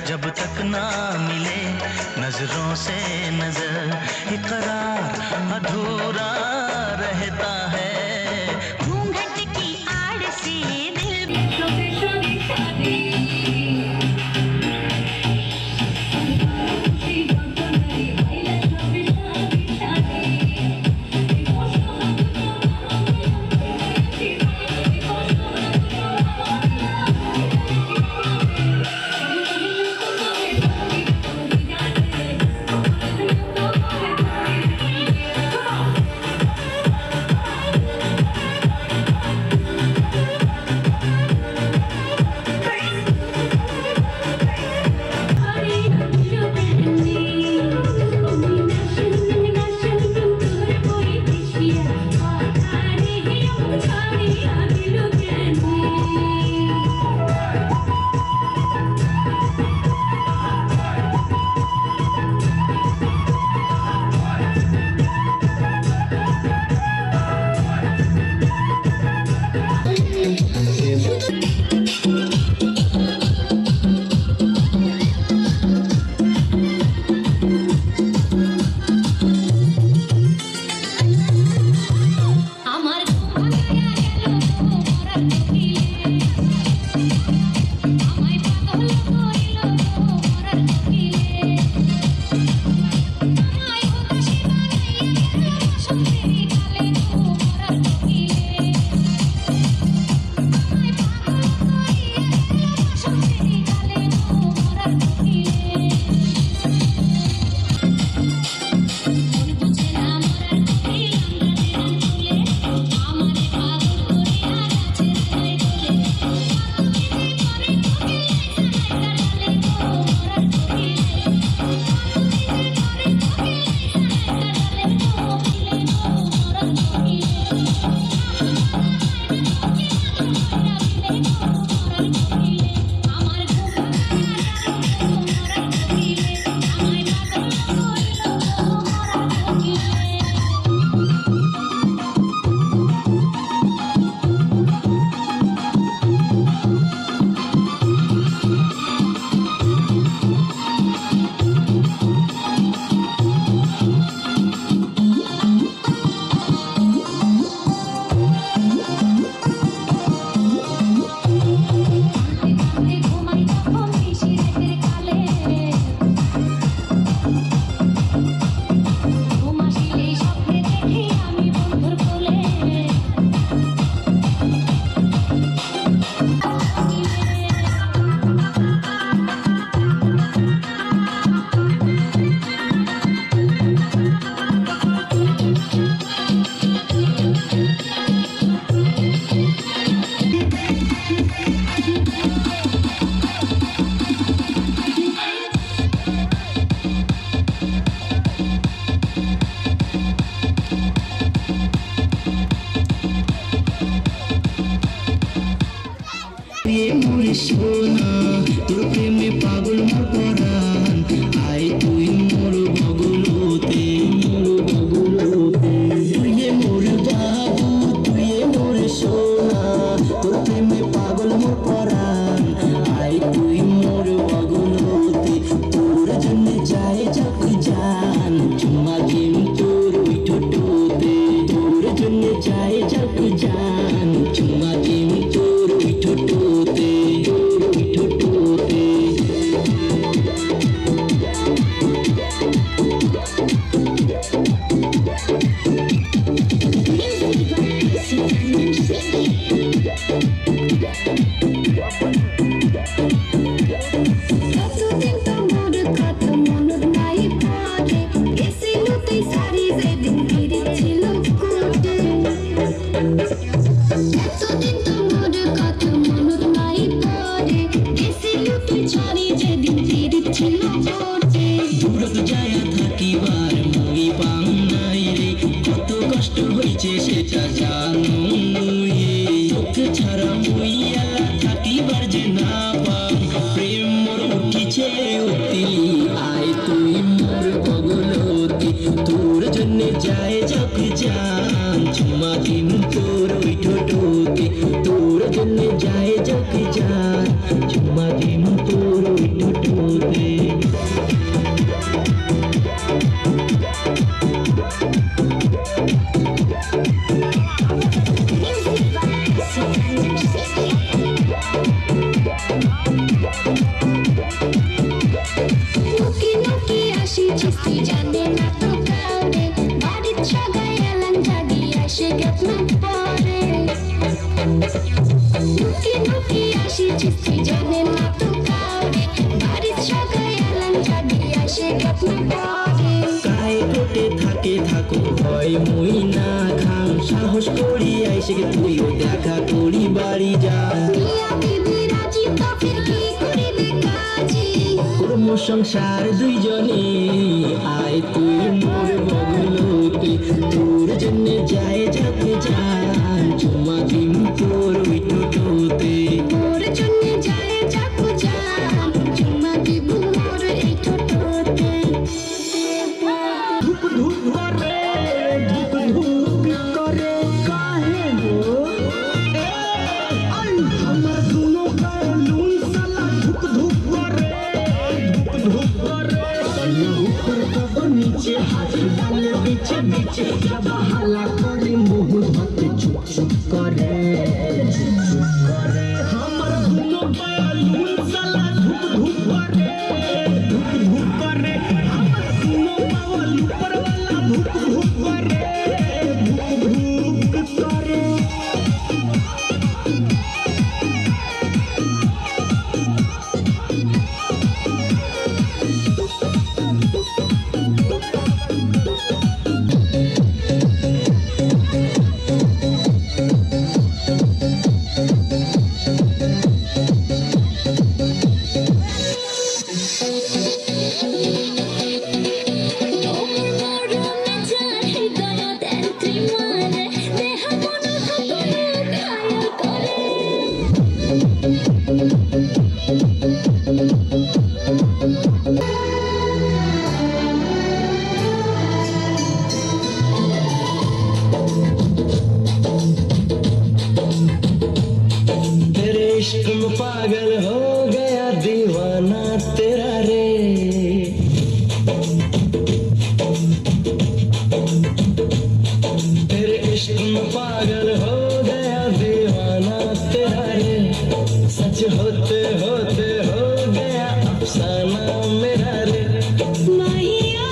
जब तक ना मिले नजरों से नजर, इकरार अधूरा रहता है। घूंघट की आड़ से दिल সোনা তোর প্রেমে পাগল মোর পরাণ, আয় তুই মোর বগলতে তুই মোর বাবু তুই মোর সোনা তোর প্রেমে পাগল মোর পরাণ, আয় তুই মোর বগলতে তোর জন্য যায় যাক জান চুম্মা দিম তোর ওই ঠোঁটতে, তোর জন্য যায় যাক জান চুম্মা দিম তোর ওই ঠোঁটতে। দূরত যায়া থাকিবার মই পাং নাই রে, কত কষ্ট হইছে সেটা জানো তোকে ছাড়া মই এলা থাকিবার যে না পাং, প্রেম মোর উঠিছে উতিলি আয় তুই মোর বগলতি, তোর জন্য যায় যাক জান চুম্মা দিম তোর ওই ঠোঁটতে, তোর জন্য যায় যাক জান চুম্মা দিম তোর ওই ঠোঁটতে। চিস্তি জানে না তো কাউরে বাড়ির সবাই এলাম জাগি আসে কেতন পরে ঢুকি ঢুকি আসি চিস্তি জানে না তো কাউরে বাড়ির সবাই এলাম জাগি আসে কেতন পরে কায় ঠোঁটে থাকে থাকো ভয় মুই না খাম সাহস করি আইসে তুইও দেখা করি বাড়ি যা মিয়া বিবি রাজি তো ফির কি করিবে কাজী কর্ম সংসার দুইজনে আয় তুই মোর বগলতে তোর জন্য যায় যাতে যান চুমা দিন তোর ওই ঠোঁটতে তোর জন্য যায় যাকু যান চুমা দিব মোর এই ঠোঁটতে ধুপ ধুপ করে ধুপ ধুপ করে কাহে গো আই আমার দুনো বেলুন সালা ধুপ ধুপ করে ধুপ ধুপ করে সালা উপর কব নিচে হাত ডালে বিছে বিছে সব হালা করে মুহ ধতে চুপ চুপ করে আমার দুনো বেলুন সালা ধুপ ধুপ করে ধুপ ধুপ করে আমার দুনো বাওয়াল উপর वाला ধুপ ধুপ করে ধুপ ধুপ করে तेरे इश्क में पागल हो गया दीवाना तेरा रे तेरे इश्क में पागल हो गया दीवाना तेरा रे सच होते होते हो गया अफसाना मेरा रे माहिया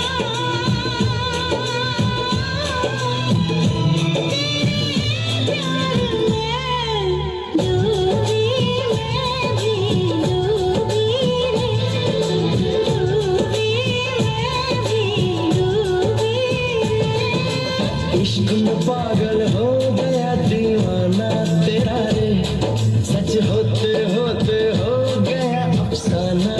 प्यार में डूबी मैं भी डूबी रे डूबी मैं भी डूबी रे इश्क में पागल हो गया दीवाना तेरा रे सच होते होते हो गया अफसाना